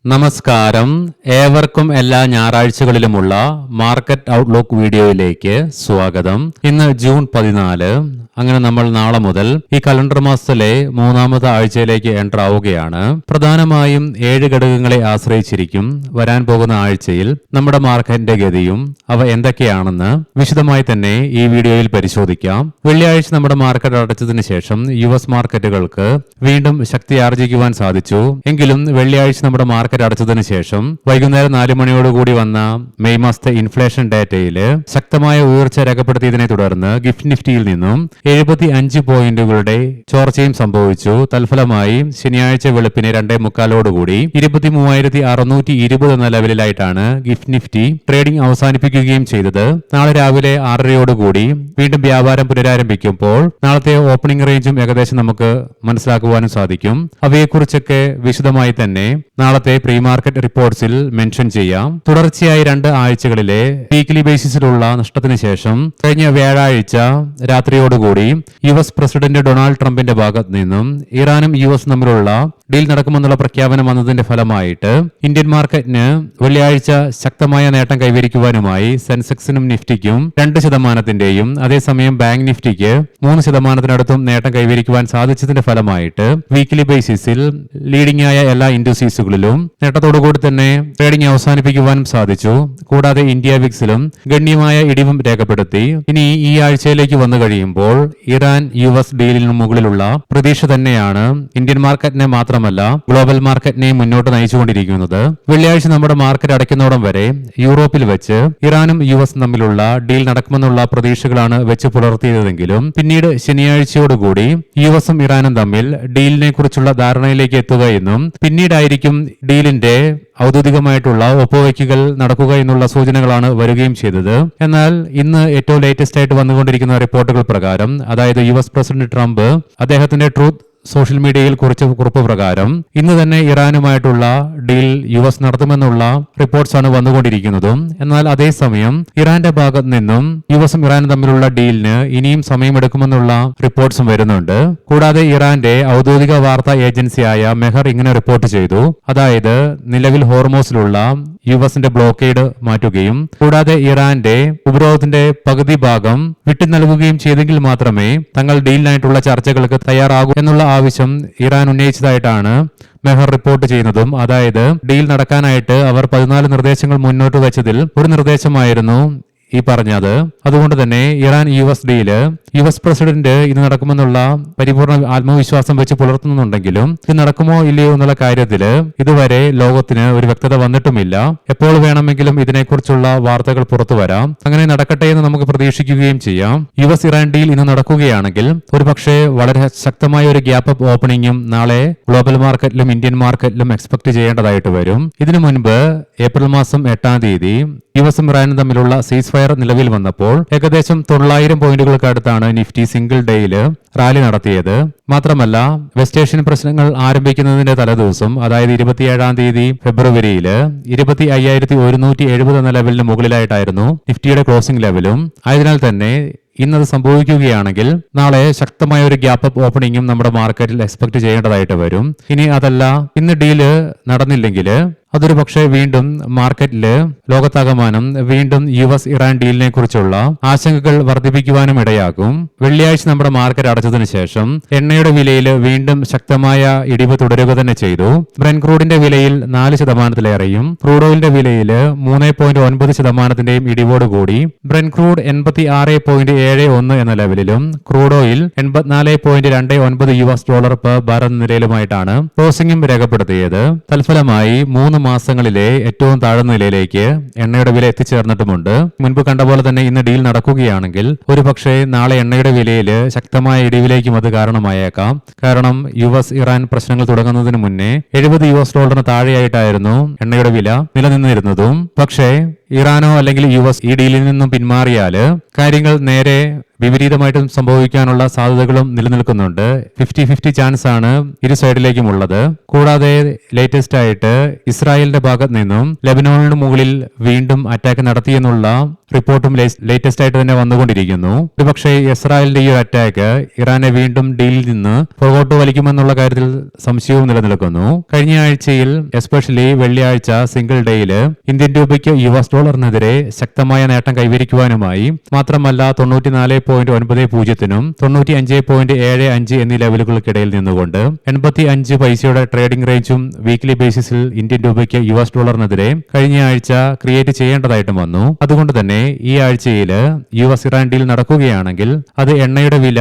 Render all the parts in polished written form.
നമസ്കാരം. ഏവർക്കും എല്ലാ ഞായറാഴ്ചകളിലുമുള്ള മാർക്കറ്റ് ഔട്ട്ലുക്ക് വീഡിയോയിലേക്ക് സ്വാഗതം. ഇന്ന് ജൂൺ 14. അങ്ങനെ നമ്മൾ നാളെ മുതൽ ഈ കലണ്ടർ മാസത്തിലെ മൂന്നാമത്തെ ആഴ്ചയിലേക്ക് എൻ്റർ ആവുകയാണ്. പ്രധാനമായും 7 ഘടകങ്ങളെ ആശ്രയിച്ചിരിക്കും വരാൻ പോകുന്ന ആഴ്ചയിൽ നമ്മുടെ മാർക്കറ്റിന്റെ ഗതിയും അവ എന്തൊക്കെയാണെന്ന് വിശദമായി തന്നെ ഈ വീഡിയോയിൽ പരിശോധിക്കാം. വെള്ളിയാഴ്ച നമ്മുടെ മാർക്കറ്റ് അടച്ചതിന് ശേഷം US മാർക്കറ്റുകൾക്ക് വീണ്ടും ശക്തി ആർജിക്കുവാൻ സാധിച്ചു. എങ്കിലും വെള്ളിയാഴ്ച നമ്മുടെ മാർക്കറ്റ് അടച്ചതിന് ശേഷം വൈകുന്നേരം 4 മണിയോടുകൂടി വന്ന മെയ് മാസത്തെ ഇൻഫ്ലേഷൻ ഡാറ്റയിൽ ശക്തമായ ഉയർച്ച രേഖപ്പെടുത്തിയതിനെ തുടർന്ന് ഗിഫ്റ്റ് നിഫ്റ്റിയിൽ നിന്നും 75 പോയിന്റുകളുടെ ചോർച്ചയും സംഭവിച്ചു. തൽഫലമായി ശനിയാഴ്ച വെളുപ്പിന് 2:45 23,620 എന്ന ലെവലിലായിട്ടാണ് ഗിഫ്റ്റ് നിഫ്റ്റി ട്രേഡിംഗ് അവസാനിപ്പിക്കുകയും ചെയ്തത്. നാളെ രാവിലെ 6:30 വീണ്ടും വ്യാപാരം പുനരാരംഭിക്കുമ്പോൾ നാളത്തെ ഓപ്പണിംഗ് റേഞ്ചും ഏകദേശം നമുക്ക് മനസ്സിലാക്കുവാനും സാധിക്കും. അവയെക്കുറിച്ചൊക്കെ വിശദമായി തന്നെ നാളത്തെ പ്രീ മാർക്കറ്റ് റിപ്പോർട്ട്സിൽ മെൻഷൻ ചെയ്യാം. തുടർച്ചയായി 2 ആഴ്ചകളിലെ വീക്ക്ലി ബേസിസിലുള്ള നഷ്ടത്തിന് ശേഷം കഴിഞ്ഞ വ്യാഴാഴ്ച രാത്രിയോടുകൂടി US പ്രസിഡന്റ് ഡൊണാൾഡ് ട്രംപിന്റെ ഭാഗത്ത് നിന്നും ഇറാനും US തമ്മിലുള്ള ഡീൽ നടക്കുമെന്നുള്ള പ്രഖ്യാപനം വന്നതിന്റെ ഫലമായിട്ട് ഇന്ത്യൻ മാർക്കറ്റിന് വെള്ളിയാഴ്ച ശക്തമായ നേട്ടം കൈവരിക്കുവാനുമായി സെൻസെക്സിനും നിഫ്റ്റിക്കും 2%, അതേസമയം ബാങ്ക് നിഫ്റ്റിക്ക് 3%-അടുത്തും നേട്ടം കൈവരിക്കുവാൻ സാധിച്ചതിന്റെ ഫലമായിട്ട് വീക്ക്ലി ബേസിസിൽ ലീഡിംഗ് ആയ എല്ലാ ഇൻഡസ്ട്രീസുകളിലും നേട്ടത്തോടുകൂടി തന്നെ ട്രേഡിംഗ് അവസാനിപ്പിക്കുവാനും സാധിച്ചു. കൂടാതെ ഇന്ത്യ വിക്സിലും ഗണ്യമായ ഇടിവും രേഖപ്പെടുത്തി. ഇനി ഈ ആഴ്ചയിലേക്ക് വന്നു കഴിയുമ്പോൾ ഇറാൻ US ഡീലിന് മുകളിലുള്ള പ്രതീക്ഷ തന്നെയാണ് ഇന്ത്യൻ മാർക്കറ്റിനെ മാത്രമല്ല ഗ്ലോബൽ മാർക്കറ്റിനെ മുന്നോട്ട് നയിച്ചുകൊണ്ടിരിക്കുന്നത്. വെള്ളിയാഴ്ച നമ്മുടെ മാർക്കറ്റ് അടയ്ക്കുന്നോടം വരെ യൂറോപ്പിൽ വെച്ച് ഇറാനും US തമ്മിലുള്ള ഡീൽ നടക്കുമെന്നുള്ള പ്രതീക്ഷകളാണ് വെച്ച് പുലർത്തിയതെങ്കിലും പിന്നീട് ശനിയാഴ്ചയോടുകൂടി USഉം ഇറാനും തമ്മിൽ ഡീലിനെ കുറിച്ചുള്ള ധാരണയിലേക്ക് എത്തുകയെന്നും പിന്നീടായിരിക്കും ഡീലിന്റെ ഔദ്യോഗികമായിട്ടുള്ള ഒപ്പുവയ്ക്കൽ നടക്കുക എന്നുള്ള സൂചനകളാണ് വരികയും ചെയ്തത്. എന്നാൽ ഇന്ന് ഏറ്റവും ലേറ്റസ്റ്റ് ആയിട്ട് വന്നുകൊണ്ടിരിക്കുന്ന റിപ്പോർട്ടുകൾ പ്രകാരം, അതായത് US പ്രസിഡന്റ് ട്രംപ് അദ്ദേഹത്തിന്റെ ട്രൂത്ത് സോഷ്യൽ മീഡിയയിൽ കുറിച്ച കുറിപ്പ് പ്രകാരം ഇന്ന് തന്നെ ഇറാനുമായിട്ടുള്ള ഡീൽ US നടത്തുമെന്നുള്ള റിപ്പോർട്ട്സ് ആണ് വന്നുകൊണ്ടിരിക്കുന്നതും. എന്നാൽ അതേസമയം ഇറാന്റെ ഭാഗത്ത് നിന്നും USഉം ഇറാനും തമ്മിലുള്ള ഡീലിന് ഇനിയും സമയമെടുക്കുമെന്നുള്ള റിപ്പോർട്ട്സും വരുന്നുണ്ട്. കൂടാതെ ഇറാന്റെ ഔദ്യോഗിക വാർത്താ ഏജൻസിയായ മെഹർ ഇങ്ങനെ റിപ്പോർട്ട് ചെയ്തു, അതായത് നിലവിൽ ഹോർമോസിലുള്ള USന്റെ ബ്ലോക്കേഡ് മാറ്റുകയും കൂടാതെ ഇറാന്റെ ഉപരോധത്തിന്റെ പകുതി ഭാഗം വിട്ടു നൽകുകയും ചെയ്തെങ്കിൽ മാത്രമേ തങ്ങൾ ഡീലിനായിട്ടുള്ള ചർച്ചകൾക്ക് തയ്യാറാകൂ എന്നുള്ള ആവശ്യം ഇറാൻ ഉന്നയിച്ചതായിട്ടാണ് മെഹർ റിപ്പോർട്ട് ചെയ്യുന്നതും. അതായത് ഡീൽ നടക്കാനായിട്ട് അവർ 14 നിർദ്ദേശങ്ങൾ മുന്നോട്ട് വെച്ചതിൽ ഒരു നിർദ്ദേശമായിരുന്നു ഈ പറഞ്ഞത്. അതുകൊണ്ട് തന്നെ Iran US deal US president ഇത് നടക്കുമെന്നുള്ള പരിപൂർണ ആത്മവിശ്വാസം വെച്ച് പുലർത്തുന്നുണ്ടെങ്കിലും ഇത് നടക്കുമോ ഇല്ലയോ എന്നുള്ള കാര്യത്തില് ഇതുവരെ ലോകത്തിന് ഒരു വ്യക്തത വന്നിട്ടുമില്ല. എപ്പോൾ വേണമെങ്കിലും ഇതിനെക്കുറിച്ചുള്ള വാർത്തകൾ പുറത്തു വരാം. അങ്ങനെ നടക്കട്ടെ എന്ന് നമുക്ക് പ്രതീക്ഷിക്കുകയും ചെയ്യാം. US ഇറാൻ ഡീൽ ഇന്ന് നടക്കുകയാണെങ്കിൽ ഒരുപക്ഷെ വളരെ ശക്തമായ ഒരു ഗ്യാപ്പ് അപ്പ് ഓപ്പണിംഗും നാളെ ഗ്ലോബൽ മാർക്കറ്റിലും ഇന്ത്യൻ മാർക്കറ്റിലും എക്സ്പെക്ട് ചെയ്യേണ്ടതായിട്ട് വരും. ഇതിനു മുൻപ് ഏപ്രിൽ മാസം 8 USഉം ഇറാനും തമ്മിലുള്ള സീസ് ഫയർ നിലവിൽ വന്നപ്പോൾ ഏകദേശം 900 പോയിന്റുകൾക്ക് അടുത്താണ് നിഫ്റ്റി സിംഗിൾ ഡേയില് റാലി നടത്തിയത്. മാത്രമല്ല വെസ്റ്റ് ഏഷ്യൻ പ്രശ്നങ്ങൾ ആരംഭിക്കുന്നതിന്റെ തലേദിവസം, അതായത് 27 ഫെബ്രുവരിയിൽ 25,170 എന്ന ലെവലിന് മുകളിലായിട്ടായിരുന്നു നിഫ്റ്റിയുടെ ക്ലോസിംഗ് ലെവലും. ആയതിനാൽ തന്നെ ഇന്നത് സംഭവിക്കുകയാണെങ്കിൽ നാളെ ശക്തമായ ഒരു ഗ്യാപ്പ് അപ്പ് ഓപ്പണിംഗും നമ്മുടെ മാർക്കറ്റിൽ എക്സ്പെക്ട് ചെയ്യേണ്ടതായിട്ട് വരും. ഇനി അതല്ല ഇന്ന് ഡീല് നടന്നില്ലെങ്കിൽ അതൊരു പക്ഷേ വീണ്ടും മാർക്കറ്റില് ലോകത്താകമാനം വീണ്ടും US ഇറാൻ ഡീലിനെ കുറിച്ചുള്ള ആശങ്കകൾ വർദ്ധിപ്പിക്കുവാനും ഇടയാകും. വെള്ളിയാഴ്ച നമ്മുടെ മാർക്കറ്റ് അടച്ചതിന് ശേഷം എണ്ണയുടെ വിലയിൽ വീണ്ടും ശക്തമായ ഇടിവ് തുടരുക തന്നെ ചെയ്തു. ബ്രെന്റ് ക്രൂഡിന്റെ വിലയിൽ 4%-ലേറെയും ക്രൂഡ് ഓയിലിന്റെ വിലയിൽ 3.9%-ന്റെയും ഇടിവോടുകൂടി ബ്രെന്റ് ക്രൂഡ് $86.71 എന്ന ലെവലിലും ക്രൂഡ് ഓയിൽ $84.29 പെർ ബാരൽ നിലയിലുമായിട്ടാണ് ക്ലോസിംഗും രേഖപ്പെടുത്തിയത്. തൽഫലമായി 3 മാസങ്ങളിലെ ഏറ്റവും താഴ്ന്ന നിലയിലേക്ക് എണ്ണയുടെ വില എത്തിച്ചേർന്നിട്ടുമുണ്ട്. മുൻപ് കണ്ട പോലെ തന്നെ ഇന്ന് ഡീൽ നടക്കുകയാണെങ്കിൽ ഒരുപക്ഷെ നാളെ എണ്ണയുടെ വിലയിൽ ശക്തമായ ഇടിവിലേക്കും അത് കാരണമായേക്കാം. കാരണം US ഇറാൻ പ്രശ്നങ്ങൾ തുടങ്ങുന്നതിന് മുന്നേ $70 താഴെയായിട്ടായിരുന്നു എണ്ണയുടെ വില നിലനിന്നിരുന്നതും. പക്ഷേ ഇറാനോ അല്ലെങ്കിൽ US ഈ ഡീലിൽ നിന്നും പിന്മാറിയാല് കാര്യങ്ങൾ നേരെ വിപരീതമായിട്ടും സംഭവിക്കാനുള്ള സാധ്യതകളും നിലനിൽക്കുന്നുണ്ട്. 50-50 ചാൻസ് ആണ് ഇരു സൈഡിലേക്കും ഉള്ളത്. കൂടാതെ ലേറ്റസ്റ്റ് ആയിട്ട് ഇസ്രായേലിന്റെ ഭാഗത്ത് നിന്നും ലെബനോണിന് മുകളിൽ വീണ്ടും അറ്റാക്ക് നടത്തിയെന്നുള്ള റിപ്പോർട്ടും ലേറ്റസ്റ്റ് ആയിട്ട് തന്നെ വന്നുകൊണ്ടിരിക്കുന്നു. ഒരുപക്ഷെ ഇസ്രായേലിന്റെ ഈ ഒരു അറ്റാക്ക് ഇറാനെ വീണ്ടും ഡീലിൽ നിന്ന് പുറകോട്ട് വലിക്കുമെന്നുള്ള കാര്യത്തിൽ സംശയവും നിലനിൽക്കുന്നു. കഴിഞ്ഞ ആഴ്ചയിൽ എസ്പെഷ്യലി വെള്ളിയാഴ്ച സിംഗിൾ ഡേയിൽ ഇന്ത്യൻ രൂപയ്ക്ക് US ഡോളറിനെതിരെ ശക്തമായ നേട്ടം കൈവരിക്കുവാനുമായി മാത്രമല്ല 94.90നും 95.75 എന്നീ ലെവലുകൾക്കിടയിൽ നിന്നുകൊണ്ട് 85 പൈസയുടെ ട്രേഡിംഗ് റേഞ്ചും വീക്ക്ലി ബേസിസിൽ ഇന്ത്യൻ രൂപയ്ക്ക് US ഡോളറിനെതിരെ കഴിഞ്ഞ ആഴ്ച ക്രിയേറ്റ് ചെയ്യേണ്ടതായിട്ടും വന്നു. അതുകൊണ്ട് തന്നെ ഈ ആഴ്ചയിൽ US ഇറാൻ ഡീൽ നടക്കുകയാണെങ്കിൽ അത് എണ്ണയുടെ വില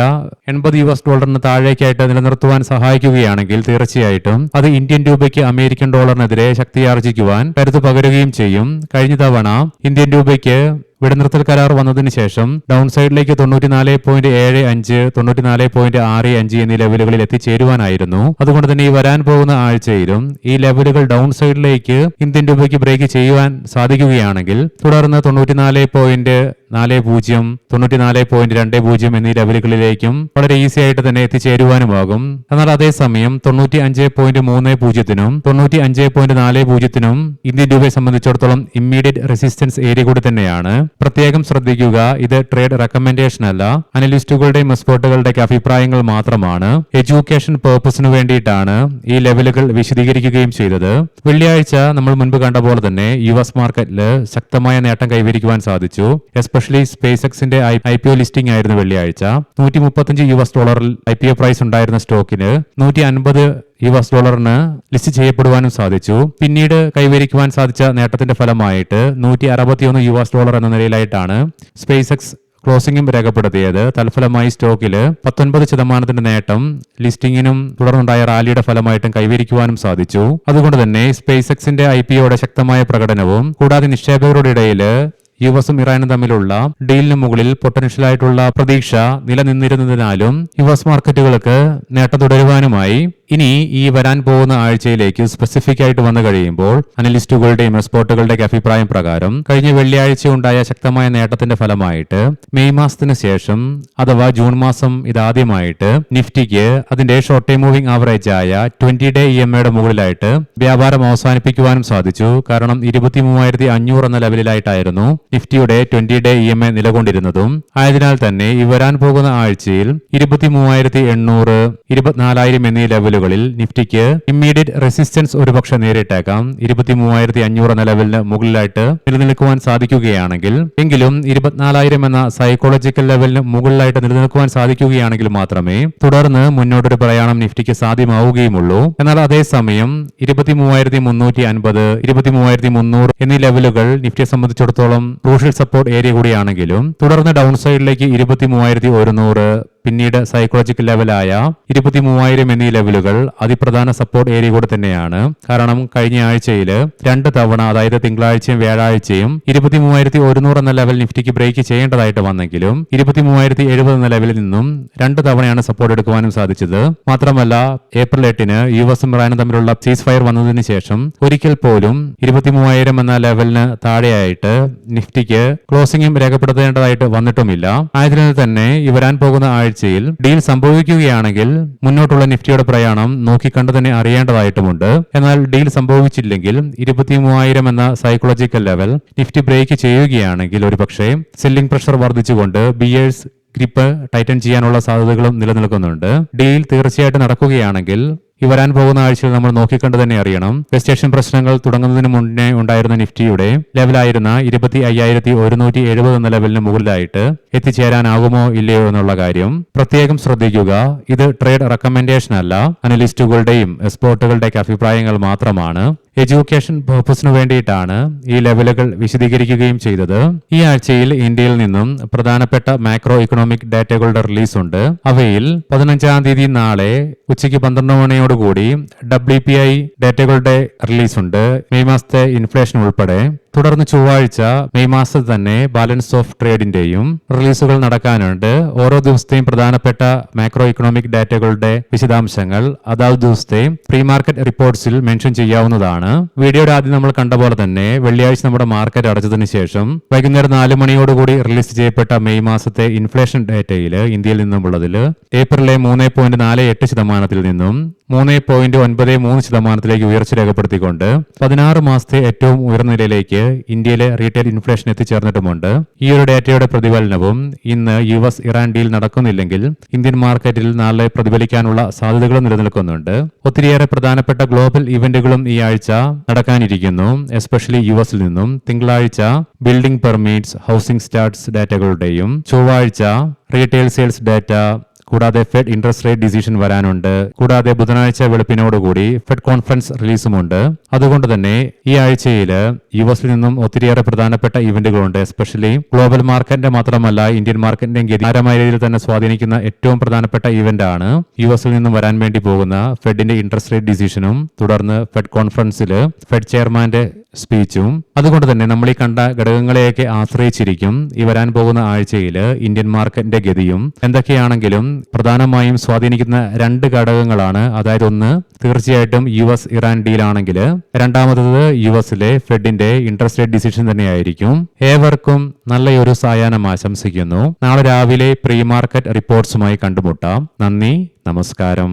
80 US ഡോളറിന് താഴേക്കായിട്ട് നിലനിർത്തുവാൻ സഹായിക്കുകയാണെങ്കിൽ തീർച്ചയായിട്ടും അത് ഇന്ത്യൻ രൂപയ്ക്ക് അമേരിക്കൻ ഡോളറിനെതിരെ ശക്തിയാർജിക്കുവാൻ കരുത്തു പകരുകയും ചെയ്യും. കഴിഞ്ഞ തവണ ഇന്ത്യൻ രൂപയ്ക്ക് വെടിനിർത്തൽ കരാർ വന്നതിന് ശേഷം ഡൗൺ സൈഡിലേക്ക് 94.75 94.65 എന്നീ ലെവലുകളിൽ എത്തിച്ചേരുവാനായിരുന്നു. അതുകൊണ്ട് തന്നെ ഈ വരാൻ പോകുന്ന ആഴ്ചയിലും ഈ ലെവലുകൾ ഡൗൺ സൈഡിലേക്ക് ഇന്ത്യൻ രൂപയ്ക്ക് ബ്രേക്ക് ചെയ്യുവാൻ സാധിക്കുകയാണെങ്കിൽ തുടർന്ന് 94.40 94.20 എന്നീ ലെവലുകളിലേക്കും വളരെ ഈസി ആയിട്ട് തന്നെ എത്തിച്ചേരുവാനുമാകും. എന്നാൽ അതേസമയം 95.30നും 95.40നും ഇന്ത്യൻ രൂപയെ സംബന്ധിച്ചിടത്തോളം ഇമ്മീഡിയറ്റ് റെസിസ്റ്റൻസ് ഏരിയ കൂടി തന്നെയാണ്. പ്രത്യേകം ശ്രദ്ധിക്കുക, ഇത് ട്രേഡ് റെക്കമെൻഡേഷൻ അല്ല, അനലിസ്റ്റുകളുടെയും എക്സ്പെർട്ടുകളുടെയും അഭിപ്രായങ്ങൾ മാത്രമാണ്. എഡ്യൂക്കേഷൻ പേർപ്പസിന് വേണ്ടിയിട്ടാണ് ഈ ലെവലുകൾ വിശദീകരിക്കുകയും ചെയ്തത്. വെള്ളിയാഴ്ച നമ്മൾ മുൻപ് കണ്ട പോലെ തന്നെ US മാർക്കറ്റിൽ ശക്തമായ നേട്ടം കൈവരിക്കുവാൻ സാധിച്ചു. എസ്പെഷ്യലി സ്പേസ് എക്സിന്റെ IPO ലിസ്റ്റിംഗ് ആയിരുന്നു വെള്ളിയാഴ്ച. $135 IPO പ്രൈസ് ഉണ്ടായിരുന്ന സ്റ്റോക്കിന് $150 ലിസ്റ്റ് ചെയ്യപ്പെടുവാനും സാധിച്ചു. പിന്നീട് കൈവരിക്കുവാൻ സാധിച്ച നേട്ടത്തിന്റെ ഫലമായിട്ട് $161 എന്ന നിലയിലായിട്ടാണ് സ്പേസ് എക്സ് ക്ലോസിംഗും രേഖപ്പെടുത്തിയത്. തൽഫലമായി സ്റ്റോക്കിൽ 19% നേട്ടം ലിസ്റ്റിംഗിനും തുടർന്നുണ്ടായ റാലിയുടെ ഫലമായിട്ടും കൈവരിക്കുവാനും സാധിച്ചു. അതുകൊണ്ട് തന്നെ സ്പേസ് എക്സിന്റെ IPOയുടെ ശക്തമായ പ്രകടനവും കൂടാതെ നിക്ഷേപകരുടെ ഇടയിൽ US ഇറാനും തമ്മിലുള്ള ഡീലിന് മുകളിൽ പൊട്ടൻഷ്യൽ ആയിട്ടുള്ള പ്രതീക്ഷ നിലനിന്നിരുന്നതിനാലും US മാർക്കറ്റുകൾക്ക് നേട്ടം തുടരുവാനുമായി ഇനി ഈ വരാൻ പോകുന്ന ആഴ്ചയിലേക്ക് സ്പെസിഫിക് ആയിട്ട് വന്നു കഴിയുമ്പോൾ അനലിസ്റ്റുകളുടെയും എക്സ്പെർട്ടുകളുടെയും അഭിപ്രായം പ്രകാരം കഴിഞ്ഞ വെള്ളിയാഴ്ച ഉണ്ടായ ശക്തമായ നേട്ടത്തിന്റെ ഫലമായിട്ട് മെയ് മാസത്തിന് ശേഷം അഥവാ ജൂൺ മാസം ഇതാദ്യമായിട്ട് നിഫ്റ്റിക്ക് അതിന്റെ ഷോർട്ട് ടൈം മൂവിംഗ് ആവറേജ് ആയ 20-day EMAയുടെ മുകളിലായിട്ട് വ്യാപാരം അവസാനിപ്പിക്കുവാനും സാധിച്ചു. കാരണം 23,500 എന്ന ലെവലിലായിട്ടായിരുന്നു നിഫ്റ്റിയുടെ 20-day EMA നിലകൊണ്ടിരുന്നതും. ആയതിനാൽ തന്നെ ഈ വരാൻ പോകുന്ന ആഴ്ചയിൽ 23,800 24,000 എന്നീ ലെവലുകളിൽ നിഫ്റ്റിക്ക് ഇമ്മീഡിയറ്റ് റെസിസ്റ്റൻസ് ഒരുപക്ഷെ നേരിട്ടേക്കാം. 23,500 എന്ന ലെവലിന് മുകളിലായിട്ട് നിലനിൽക്കുവാൻ സാധിക്കുകയാണെങ്കിൽ എങ്കിലും 24,000 എന്ന സൈക്കോളജിക്കൽ ലെവലിന് മുകളിലായിട്ട് നിലനിൽക്കുവാൻ സാധിക്കുകയാണെങ്കിൽ മാത്രമേ തുടർന്ന് മുന്നോട്ടൊരു പ്രയാണം നിഫ്റ്റിക്ക് സാധ്യമാവുകയുമുള്ളൂ. എന്നാൽ അതേസമയം 23,350 23,300 എന്നീ ലെവലുകൾ നിഫ്റ്റിയെ സംബന്ധിച്ചിടത്തോളം ക്രൂഷ്യൽ സപ്പോർട്ട് ഏരിയ കൂടിയാണെങ്കിലും തുടർന്ന് ഡൗൺ സൈഡിലേക്ക് 23,100 പിന്നീട് സൈക്കോളജിക്കൽ ലെവലായ 23,000 എന്നീ ലെവലുകൾ അതിപ്രധാന സപ്പോർട്ട് ഏരിയ കൂടെ തന്നെയാണ്. കാരണം കഴിഞ്ഞ ആഴ്ചയിൽ 2 തവണ അതായത് തിങ്കളാഴ്ചയും വ്യാഴാഴ്ചയും 23,100 എന്ന ലെവൽ നിഫ്റ്റിക്ക് ബ്രേക്ക് ചെയ്യേണ്ടതായിട്ട് വന്നെങ്കിലും 23,070 എന്ന ലെവലിൽ നിന്നും 2 തവണയാണ് സപ്പോർട്ട് എടുക്കുവാനും സാധിച്ചത്. മാത്രമല്ല ഏപ്രിൽ 8-ന് US ഇറാനും തമ്മിലുള്ള സീസ് ഫയർ വന്നതിന് ശേഷം ഒരിക്കൽ പോലും 23,000 എന്ന ലെവലിന് താഴെയായിട്ട് നിഫ്റ്റിക്ക് ക്ലോസിംഗും രേഖപ്പെടുത്തേണ്ടതായിട്ട് വന്നിട്ടുമില്ല. ആയതിനാൽ തന്നെ ഈ വരാൻ പോകുന്ന ആഴ്ചയിൽ ഡീൽ സംഭവിക്കുകയാണെങ്കിൽ മുന്നോട്ടുള്ള നിഫ്റ്റിയുടെ പ്രയാണം നോക്കിക്കണ്ട് തന്നെ അറിയേണ്ടതായിട്ടുമുണ്ട്. എന്നാൽ ഡീൽ സംഭവിച്ചില്ലെങ്കിൽ 23,000 എന്ന സൈക്കോളജിക്കൽ ലെവൽ നിഫ്റ്റി ബ്രേക്ക് ചെയ്യുകയാണെങ്കിൽ ഒരുപക്ഷെ സെല്ലിംഗ് പ്രഷർ വർദ്ധിച്ചുകൊണ്ട് ബിയേഴ്സ് ഗ്രിപ്പ് ടൈറ്റൻ ചെയ്യാനുള്ള സാധ്യതകളും നിലനിൽക്കുന്നുണ്ട്. ഡീൽ തീർച്ചയായിട്ടും നടക്കുകയാണെങ്കിൽ ഈ വരാൻ പോകുന്ന ആഴ്ചയിൽ നമ്മൾ നോക്കിക്കണ്ട് തന്നെ അറിയണം. വെസ്റ്റ് ഏഷ്യൻ പ്രശ്നങ്ങൾ തുടങ്ങുന്നതിന് മുന്നേ ഉണ്ടായിരുന്ന നിഫ്റ്റിയുടെ ലെവലായിരുന്ന 25,170 എന്ന ലെവലിന് മുകളിലായിട്ട് എത്തിച്ചേരാനാകുമോ ഇല്ലയോ എന്നുള്ള കാര്യം പ്രത്യേകം ശ്രദ്ധിക്കുക. ഇത് ട്രേഡ് റെക്കമെൻഡേഷൻ അല്ല, അനലിസ്റ്റുകളുടെയും എക്സ്പെർട്ടുകളുടെയും അഭിപ്രായങ്ങൾ മാത്രമാണ്. എഡ്യൂക്കേഷൻ പർപ്പസിനു വേണ്ടിയിട്ടാണ് ഈ ലെവലുകൾ വിശദീകരിക്കുകയും ചെയ്തത്. ഈ ആഴ്ചയിൽ ഇന്ത്യയിൽ നിന്നും പ്രധാനപ്പെട്ട മാക്രോ ഇക്കണോമിക് ഡാറ്റകളുടെ റിലീസ് ഉണ്ട്. അവയിൽ 15-ാം തീയതി നാളെ ഉച്ചയ്ക്ക് 12 മണിയോടുകൂടി WPI ഡാറ്റകളുടെ റിലീസ് ഉണ്ട്, മെയ് മാസത്തെ ഇൻഫ്ലേഷൻ ഉൾപ്പെടെ. തുടർന്ന് ചൊവ്വാഴ്ച മെയ് മാസത്തിൽ തന്നെ ബാലൻസ് ഓഫ് ട്രേഡിന്റെയും റിലീസുകൾ നടക്കാനുണ്ട്. ഓരോ ദിവസത്തെയും പ്രധാനപ്പെട്ട മാക്രോ ഇക്കണോമിക് ഡാറ്റകളുടെ വിശദാംശങ്ങൾ അതാത് ദിവസത്തെ പ്രീ മാർക്കറ്റ് റിപ്പോർട്ട്സിൽ മെൻഷൻ ചെയ്യാവുന്നതാണ്. വീഡിയോയുടെ ആദ്യം നമ്മൾ കണ്ട പോലെ തന്നെ വെള്ളിയാഴ്ച നമ്മുടെ മാർക്കറ്റ് അടച്ചതിന് ശേഷം വൈകുന്നേരം 4 മണിയോടുകൂടി റിലീസ് ചെയ്യപ്പെട്ട മെയ് മാസത്തെ ഇൻഫ്ലേഷൻ ഡാറ്റയിൽ ഇന്ത്യയിൽ നിന്നുമുള്ളതിൽ ഏപ്രിലെ 3.48% നിന്നും 3.93% ഉയർച്ച രേഖപ്പെടുത്തിക്കൊണ്ട് 16 മാസത്തെ ഏറ്റവും ഉയർന്ന നിലയിലേക്ക് ഇന്ത്യയിലെ റീറ്റെയിൽ ഇൻഫ്ലേഷൻ എത്തിച്ചേർന്നിട്ടുമുണ്ട്. ഈ ഒരു ഡേറ്റയുടെ പ്രതിഫലനവും ഇന്ന് US ഇറാൻ ഡീൽ നടക്കുന്നില്ലെങ്കിൽ ഇന്ത്യൻ മാർക്കറ്റിൽ നാളെ പ്രതിഫലിക്കാനുള്ള സാധ്യതകളും നിലനിൽക്കുന്നുണ്ട്. ഒത്തിരിയേറെ പ്രധാനപ്പെട്ട ഗ്ലോബൽ ഇവന്റുകളും ഈ ആഴ്ച നടക്കാനിരിക്കുന്നു. എസ്പെഷ്യലി US നിന്നും തിങ്കളാഴ്ച ബിൽഡിംഗ് പെർമിറ്റ്സ്, ഹൗസിംഗ് സ്റ്റാർട്ട്സ് ഡാറ്റകളുടെയും ചൊവ്വാഴ്ച റീറ്റെയിൽ സെയിൽസ് ഡാറ്റ, കൂടാതെ ഫെഡ് ഇൻട്രസ്റ്റ് റേറ്റ് ഡിസിഷൻ വരാനുണ്ട്. കൂടാതെ ബുധനാഴ്ച വെളുപ്പിനോടുകൂടി ഫെഡ് കോൺഫറൻസ് റിലീസുമുണ്ട്. അതുകൊണ്ട് തന്നെ ഈ ആഴ്ചയിൽ US നിന്നും ഒത്തിരിയേറെ പ്രധാനപ്പെട്ട ഇവന്റുകളുണ്ട്. എസ്പെഷ്യലി ഗ്ലോബൽ മാർക്കറ്റിന്റെ മാത്രമല്ല ഇന്ത്യൻ മാർക്കറ്റിന്റെ ഗതികാരമായ രീതിയിൽ തന്നെ സ്വാധീനിക്കുന്ന ഏറ്റവും പ്രധാനപ്പെട്ട ഇവന്റ് ആണ് US നിന്നും വരാൻ വേണ്ടി പോകുന്ന ഫെഡിന്റെ ഇൻട്രസ്റ്റ് റേറ്റ് ഡിസിഷനും തുടർന്ന് ഫെഡ് കോൺഫറൻസിൽ ഫെഡ് ചെയർമാന്റെ സ്പീച്ചും. അതുകൊണ്ട് തന്നെ നമ്മൾ ഈ കണ്ട ഘടകങ്ങളെയൊക്കെ ആശ്രയിച്ചിരിക്കും ഈ വരാൻ പോകുന്ന ആഴ്ചയിൽ ഇന്ത്യൻ മാർക്കറ്റിന്റെ ഗതിയും. എന്തൊക്കെയാണെങ്കിലും പ്രധാനമായും സ്വാധീനിക്കുന്ന 2 ഘടകങ്ങളാണ്. അതായത് ഒന്ന് തീർച്ചയായിട്ടും US ഇറാൻ ഡീൽ ആണെങ്കിൽ, രണ്ടാമത്തത് USലെ ഫെഡിന്റെ ഇൻട്രസ്റ്റ് റേറ്റ് ഡിസിഷൻ തന്നെയായിരിക്കും. ഏവർക്കും നല്ലൊരു സായാഹ്നം ആശംസിക്കുന്നു. നാളെ രാവിലെ പ്രീ മാർക്കറ്റ് റിപ്പോർട്ട്സുമായി കണ്ടുമുട്ടാം. നന്ദി, നമസ്കാരം.